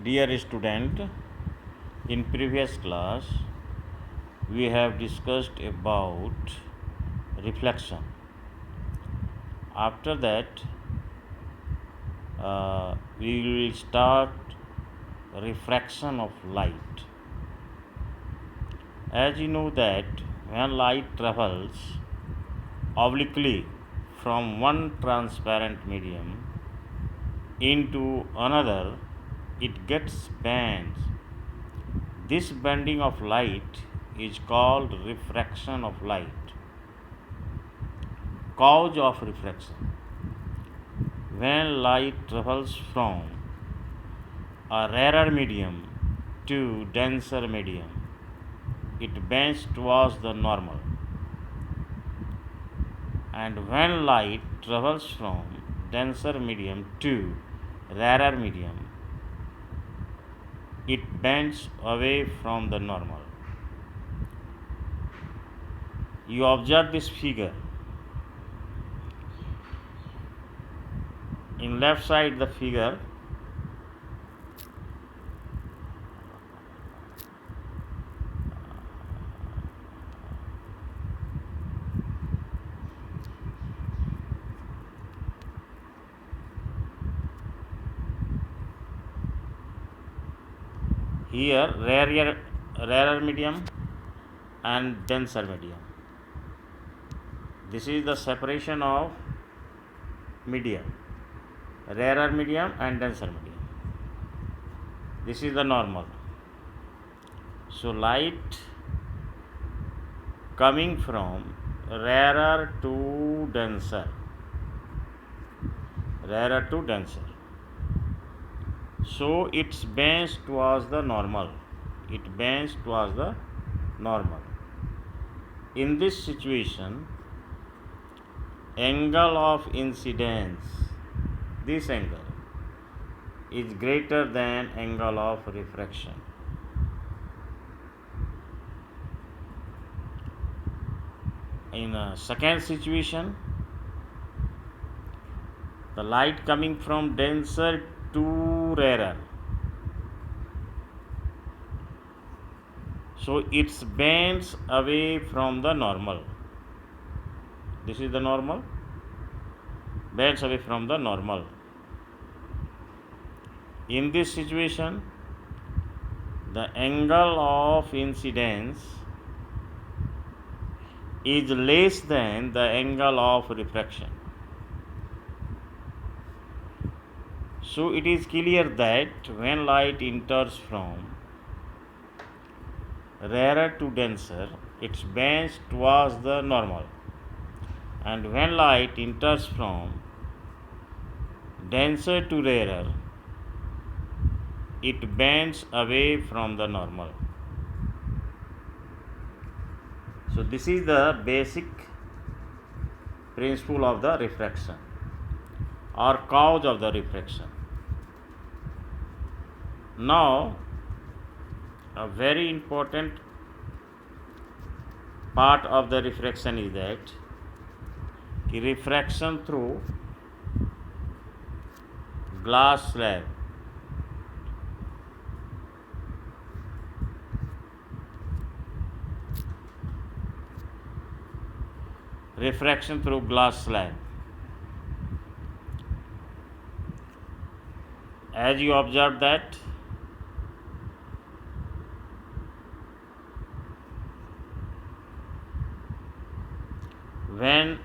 Dear student, in previous class we have discussed about reflection. After that, we will start refraction of light. As you know that when light travels obliquely from one transparent medium into another, it gets bent. This bending of light is called refraction of light. Cause of refraction. When light travels from a rarer medium to denser medium, it bends towards the normal. And when light travels from denser medium to rarer medium, it bends away from the normal. You observe this figure. In left side the figure, here rarer medium and denser medium. This is the separation of medium, rarer medium and denser medium. This is the normal. So light coming from rarer to denser, so it bends towards the normal. In this situation, angle of incidence, this angle, is greater than angle of refraction. In a second situation, the light coming from denser to rarer, so it bends away from the normal. This is the normal, bends away from the normal. In this situation, the angle of incidence is less than the angle of refraction. So it is clear that when light enters from rarer to denser, it bends towards the normal, and when light enters from denser to rarer, it bends away from the normal. So this is the basic principle of the refraction or cause of the refraction. Now, a very important part of the refraction is that refraction through glass slab. Refraction through glass slab. As you observe that when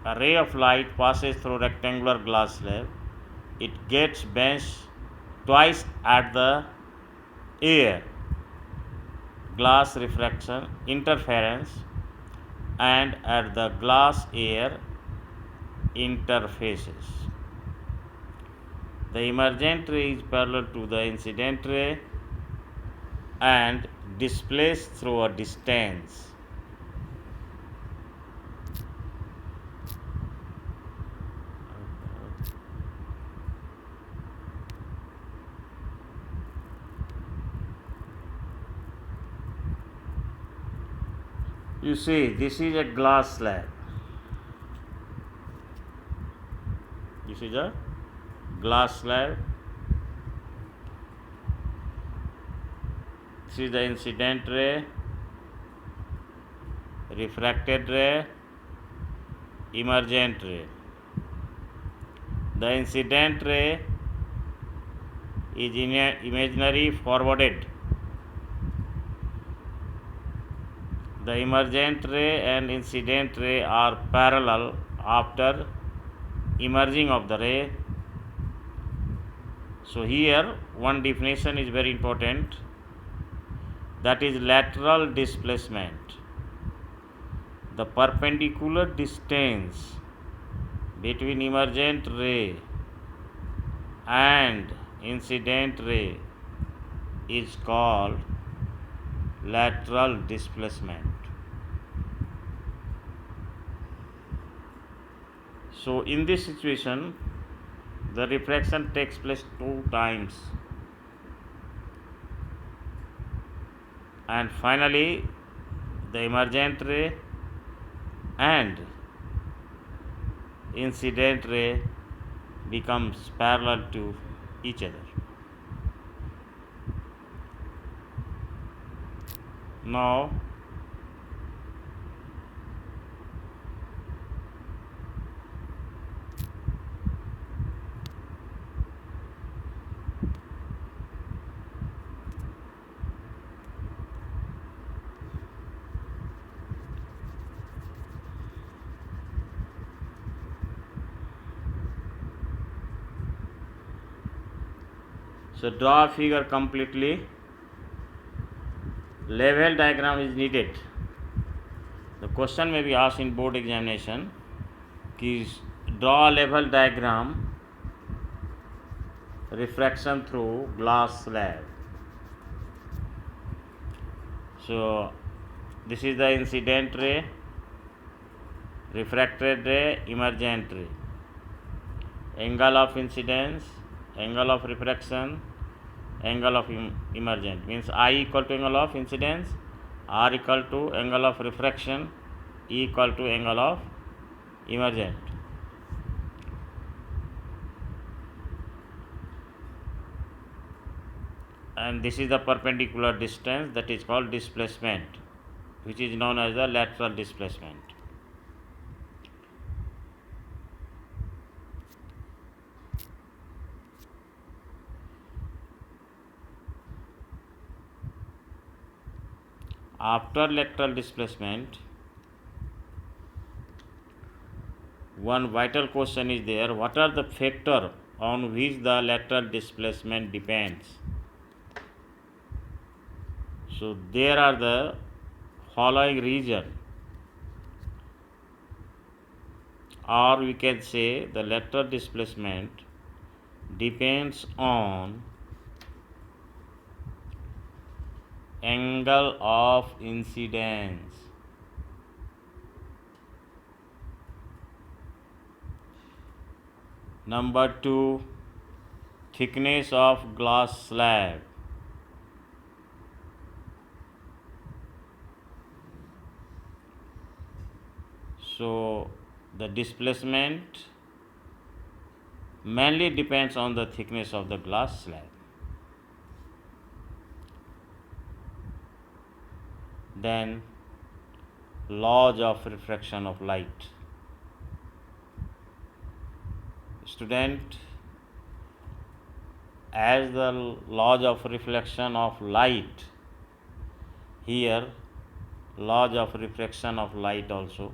a ray of light passes through rectangular glass slab, it gets bent twice at the air glass refraction interference and at the glass air interfaces. The emergent ray is parallel to the incident ray and displaced through a distance. You see, this is a glass slab. This is a glass slab This is the incident ray, refracted ray, emergent ray. The incident ray is imaginary forwarded. The emergent ray and incident ray are parallel after emerging of the ray. So here one definition is very important, that is lateral displacement. The perpendicular distance between emergent ray and incident ray is called lateral displacement. So in this situation, the refraction takes place 2 times, and finally the emergent ray and incident ray becomes parallel to each other. Now so draw a figure completely. Level diagram is needed. The question may be asked in board examination, is draw a level diagram refraction through glass slab. So this is the incident ray, refracted ray, emergent ray. Angle of incidence, angle of refraction, angle of emergent, means I equal to angle of incidence, R equal to angle of refraction, E equal to angle of emergent. And this is the perpendicular distance, that is called displacement, which is known as the lateral displacement. After lateral displacement, one vital question is there: what are the factors on which the lateral displacement depends? So there are the following reason, or we can say the lateral displacement depends on angle of incidence. Number 2, thickness of glass slab. So the displacement mainly depends on the thickness of the glass slab. Then laws of refraction of light. Student, as the laws of reflection of light, here laws of refraction of light also.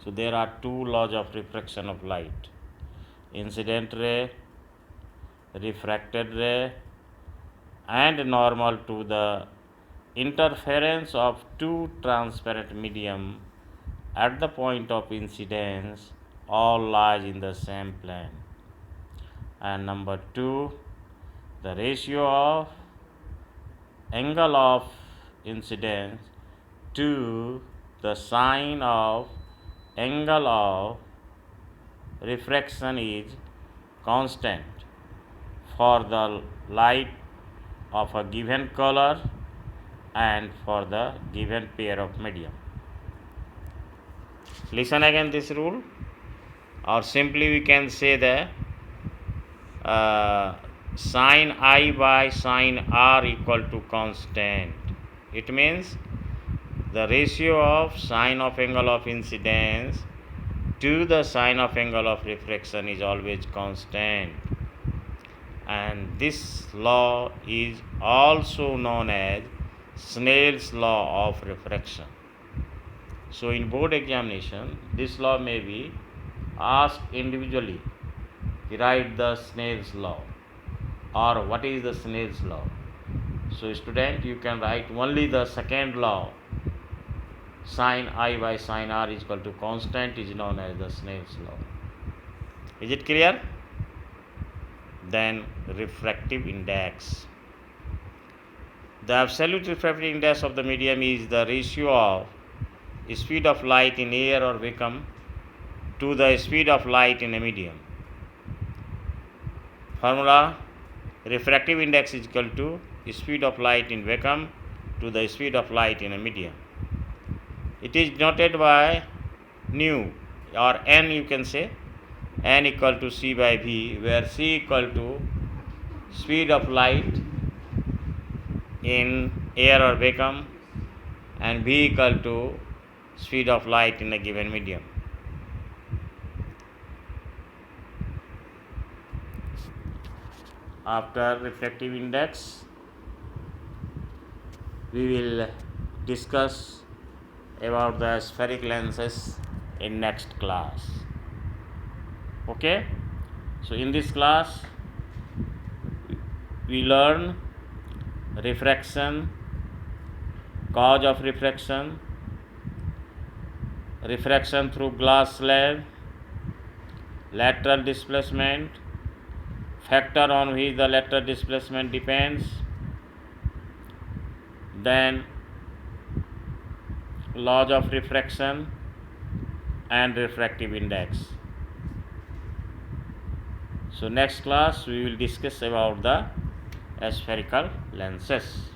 So there are 2 laws of refraction of light: incident ray, refracted ray, and normal to the interference of 2 transparent medium at the point of incidence all lies in the same plane. And number 2, the ratio of angle of incidence to the sine of angle of refraction is constant for the light of a given color and for the given pair of medium. Listen again this rule, or simply we can say the sin I by sin R equal to constant. It means the ratio of sine of angle of incidence to the sine of angle of refraction is always constant, and this law is also known as Snell's law of refraction. So in board examination, this law may be asked individually. Write the Snell's law, or what is the Snell's law. So student, you can write only the second law, sin I by sin R is equal to constant, is known as the Snell's law. Is it clear? Then refractive index. The absolute refractive index of the medium is the ratio of speed of light in air or vacuum to the speed of light in a medium. Formula: refractive index is equal to speed of light in vacuum to the speed of light in a medium. It is denoted by nu, or n, you can say n equal to c by v, where c equal to speed of light in air or vacuum and v equal to speed of light in a given medium. After refractive index, we will discuss about the spheric lenses in next class. Okay, so in this class we learn refraction, cause of refraction, refraction through glass slab, lateral displacement, factor on which the lateral displacement depends, then laws of refraction and refractive index. So next class we will discuss about the spherical lenses.